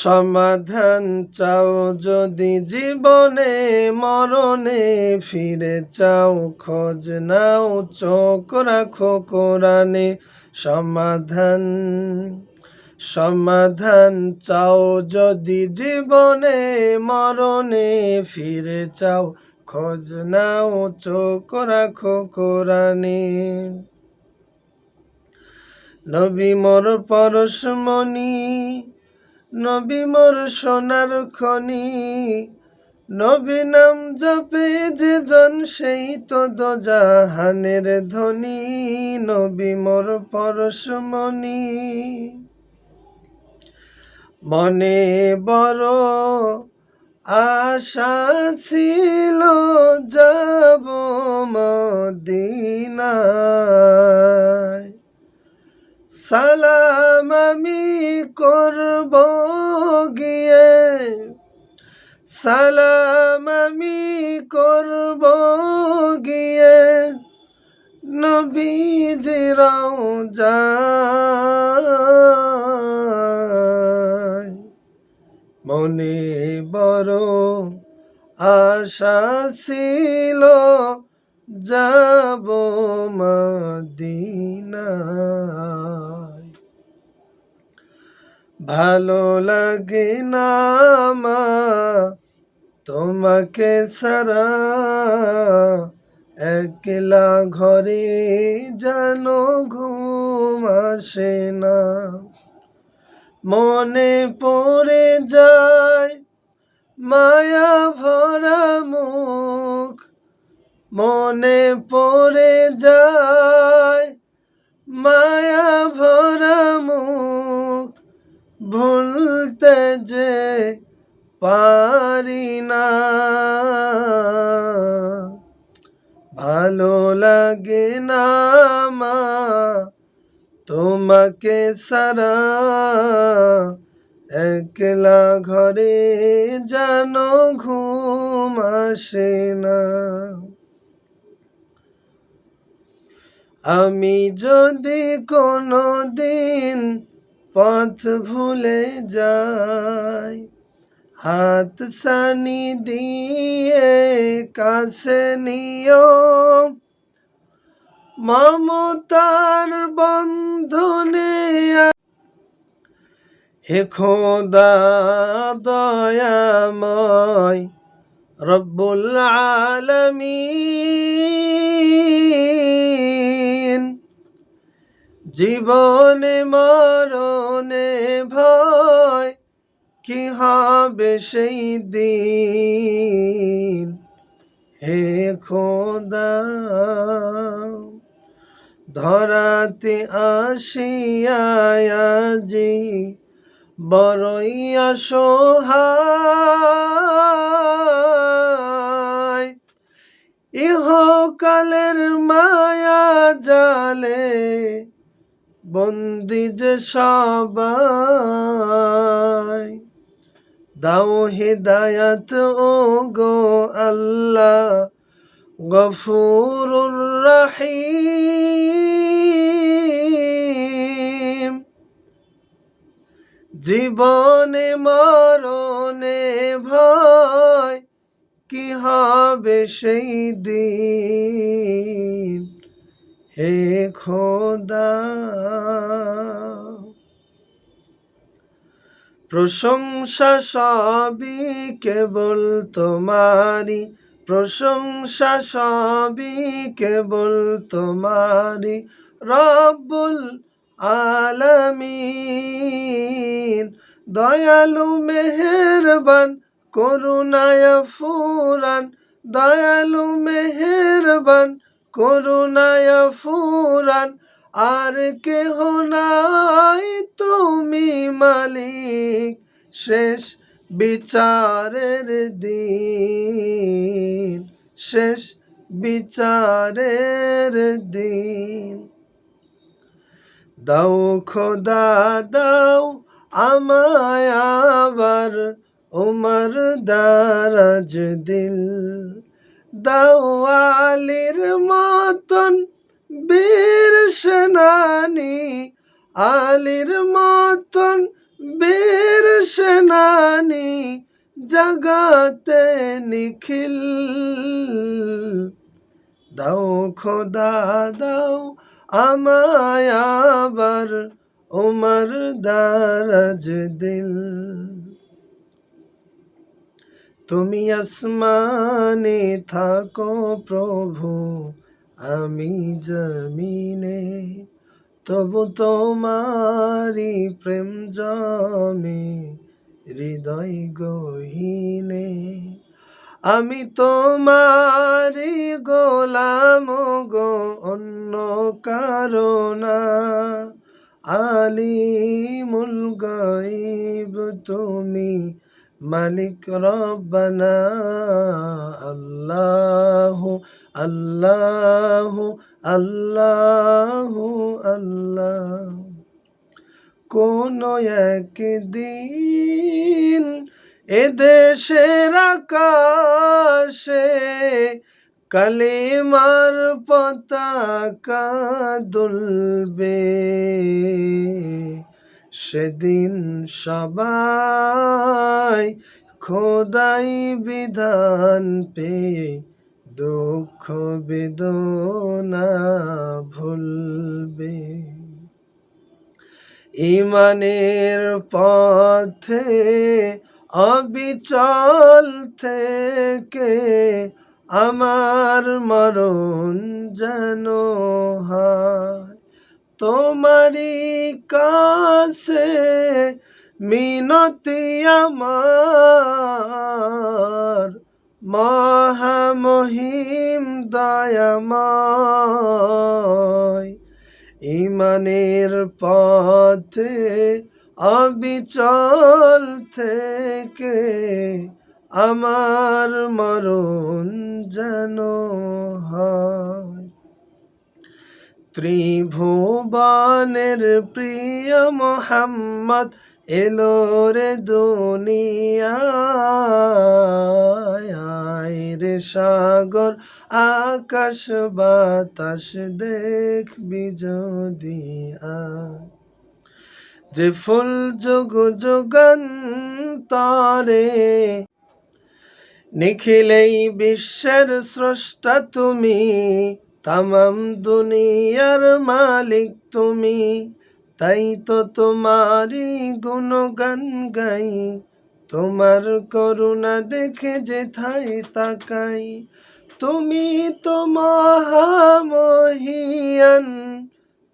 সমাধান চাও যদি জীবনে মরণে, ফিরে চাও খোঁজ নাও চোখ রাখো কোরআনে। সমাধান সমাধান চাও যদি জীবনে মরণে, ফিরে চাও খোঁজ নাও চোখ রাখো কোরআনে। নবী মোর পরশমণি, নবী মোর সোনার খনি, নবী নাম জপে যে জন সেই তো দোজাহানের ধনী। নবী মোর পরশমণি, মনে বড় আশা ছিল যাব মদিনায়। সালাম আমি করব গিয়ে, সালাম আমি করব গিয়ে নবীজির রওজায়। মনে বড় আশা ছিল যাব মদিনায়। ভালো লাগে না মা তোমাকে ছাড়া, একলা ঘরে যেন ঘুম আসে না। মনে পড়ে যায় মায়া ভরা মুখ, মনে পড়ে যায় মায়া ভরা মুখ, ভুলতে যে পারি না। ভালো লাগে না মা তোমাকে ছাড়া, একলা ঘরে যেন ঘুম আসে না। আমি যদি কোনো দিন পথ ভুলে যাই, হাত ছানি দিয়ে কাছে নিও, মমতার বন্ধনে। হে খোদা দয়াময় রব্বুল আলামিন, জীবনে মরণে ভয় কি হবে সেই দিন। হে খোদা ধরাতে আসিয়া আজি বড়ই অসহায়, ইহকালের মায়া জালে বন্দি যে সবাই। দাও হিদায়াত ও গো আল্লাহ গফুরুর রহিম, জীবনে মরণে ভয় কি হবে সেই দিন। হে খোদা প্রশংসা সবই কেবল তোমারি, প্রশংসা সবই কেবল তোমারি রব্বুল আলামিন। দয়ালু মেহেরবান করুণায় ফুরান, দয়ালু মেহেরবান করুণায় ফুরান, আর কেহ নাই তুমি মালিক শেষ বিচারের দিন, শেষ বিচারের দিন। দাও খোদা দাও আমায় আবার উমর দারাজ দিল, দাও আলীর মতন বীর সেনানী, আলীর মতন বীর সেনানী। জগতে নিখিল। দাও খোদা দাও আমায় আবার উমর দারাজ দিল। তুমি আসমানে থাকো প্রভু, আমি জমিনে, তবু তোমারি প্রেম জমে হৃদয় গহীনে। আমি তোমারি গোলাম গো, অন্য কারো না। আলিমুল গায়ব তুমি, মালিক রব্বানা। আল্লাহু আল্লাহু আল্লাহু আল্লাহ। কোন একদিন এদেশের আকাশে কালিমার পতাকা দুলবে। সেদিন সবাই খোদাই বিধান পেয়ে দুঃখ বেদনা ভুলবে। ইমানের পথে অবিচল থেকে আমার মরণ যেন হয় তোমারি কাছে। মিনতি আমার মহামহিম দয়াময়। ইমানের পথে অবিচল থেকে আমার মরণ যেন হয়। ত্রিভুবনের প্রিয় মোহাম্মদ এলো রে দুনিয়ায়। রে সাগর আকাশ বাতাস দেখবি যদি আয়। যে ফুল যুগ যুগান্তরে নিখিলেই বিশ্বের স্রষ্টা তুমি। তামাম দুনিয়ার মালিক তুমি, তাই তো তোমারই গুণগান গাই। তোমার করুণা দেখে যেথায় তাকাই। তুমি তো মহামহিয়ান,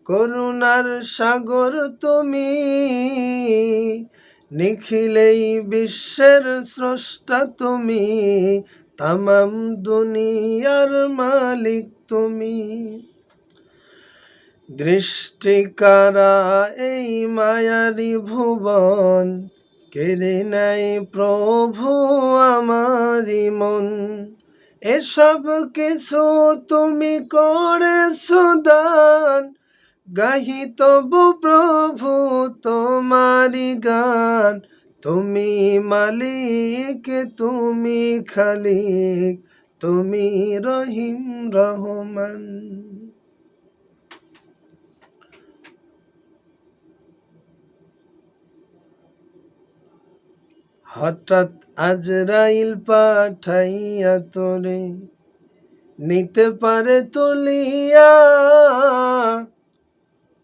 করুণার সাগর তুমি। নিখিলেই বিশ্বের স্রষ্টা তুমি, তামাম দুনিয়ার মালিক তুমি। দৃষ্টিকারা এই মায়ারি ভুবন, কেড়ে নেয় প্রভু আমারি মন। এসব কিছু তুমি করেছো দান, গাহি তবু প্রভু তোমারি গান। তুমি মালিক তুমি খালিক, তুমি রহিম রহমান। হঠাৎ আজরাইল পাঠাইয়া তোরে নিতে পারে তুলিয়া।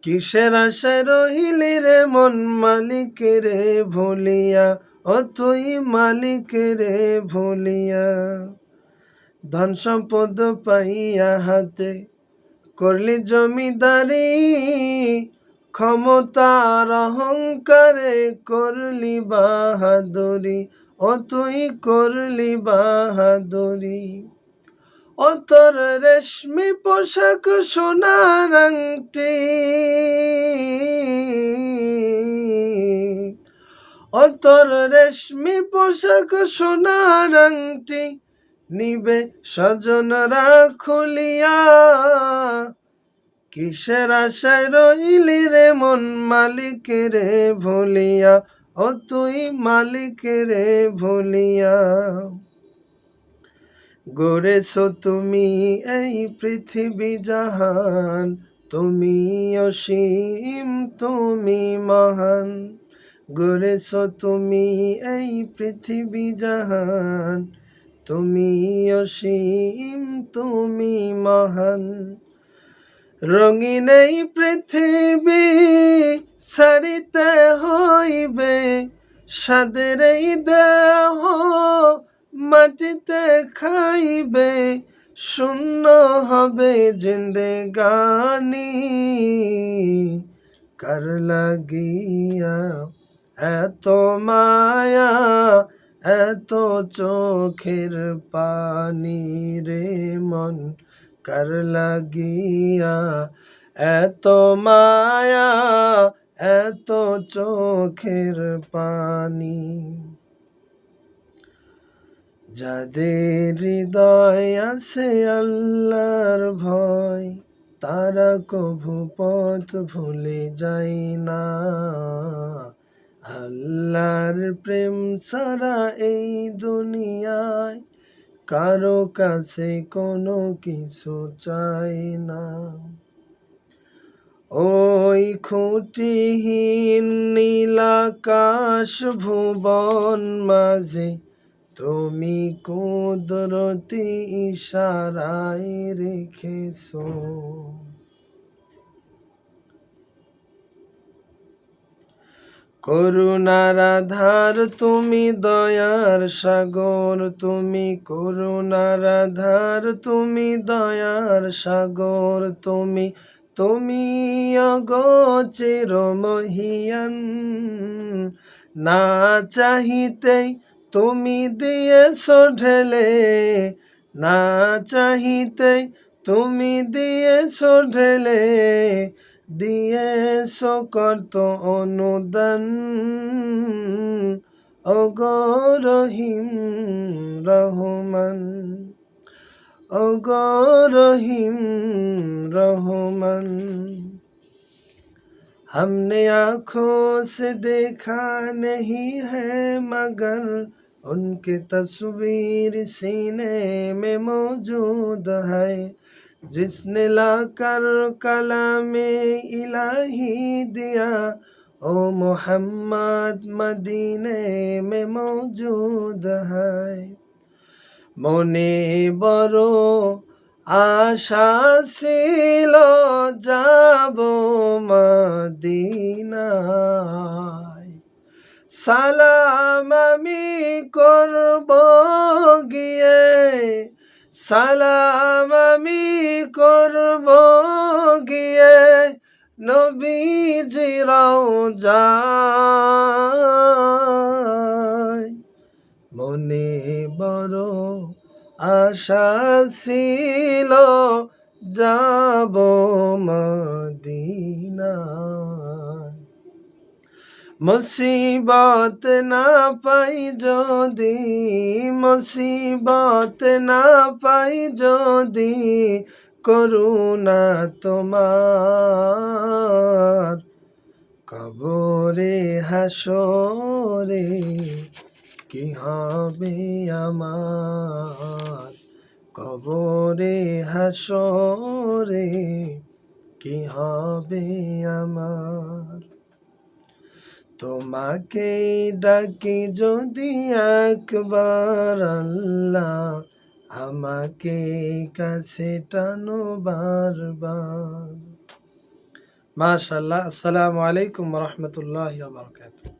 কিসের আশায় রহিলি রে মন মালিকেরে ভুলিয়া। ও তুই মালিকেরে ভুলিয়া। ধন সম্পদ পাইয়া হাতে করলি জমিদারি। ক্ষমতার অহংকারে করলি বাহাদুরি। ও তুই করলি বাহাদুরি। ও তোর রেশমি পোশাক সোনার আংটি। ও তোর রেশমি পোশাক সোনার আংটি, নিবে স্বজনরা খুলিয়া। কিসের আশায় রইলি রে মন মালিকেরে ভুলিয়া। ও তুই মালিকেরে ভুলিয়া। গড়েছো তুমি এই পৃথিবী জাহান, তুমি অসীম তুমি মহান। গড়েছ তুমি এই পৃথিবী জাহান, তুমি অসীম তুমি মহান। রঙিন এই পৃথিবী ছাড়িতে হইবে, সাদের এই দেহ মাটিতে খাইবে, শূন্য হবে জিন্দেগানি। কার লাগিয়া এত মায়া, এত চোখের পানি রে মন, কার লাগিয়া এত মায়া, এত চোখের পানি। যাদের হৃদয় আছে আল্লাহর ভয়, তারা কভু পথ ভুলে যায় না। আল্লাহর প্রেম ছাড়া এই দুনিয়ায় কারো কাছে কোনো কিছু চাই না। ওই খুঁটিহীন নীলাকাশ ভুবন মাঝে তুমি কুদরতি ইশারায় রেখেছো। করুণার আধার তুমি, দয়ার সাগর তুমি, করুণার আধার তুমি, দয়ার সাগর তুমি, তুমি অগোচর মহিয়ান। না চাহিতেই তুমি দিয়েছ ঢেলে, না চাহিতেই তুমি দিয়েছ ঢেলে, দিয়েছ কত অনুদান। ওগো রহিম রহমান, ওগো রহিম রহমান। हमने आँखों से देखा नहीं है मगर उनकी तस्वीर सीने में मौजूद है। जिसने लाकर कलामे इलाही दिया, ओ मोहम्मद मदीने में मौजूद है। মনে বড় আশা ছিল যাব মদিনায়, সালাম আমি করব গিয়ে, সালাম আমি করব গিয়ে নবীজি রওজায়। মনে বড় আশা ছিল যাব মদিনায়। মুসিবত না পাই যদি, মুসিবত না পাই যদি, করুণা তোমার, কবরে হাসরে কি হবে আমার, কবরে হাসরে কি হবে আমার। তোমাকে ডাকি যদি একবার আল্লাহ, আমাকে কাছে টানো বারবার। মাশাআল্লাহ। আসসালামু আলাইকুম ওয়া রাহমাতুল্লাহি ওয়া বারাকাতুহু।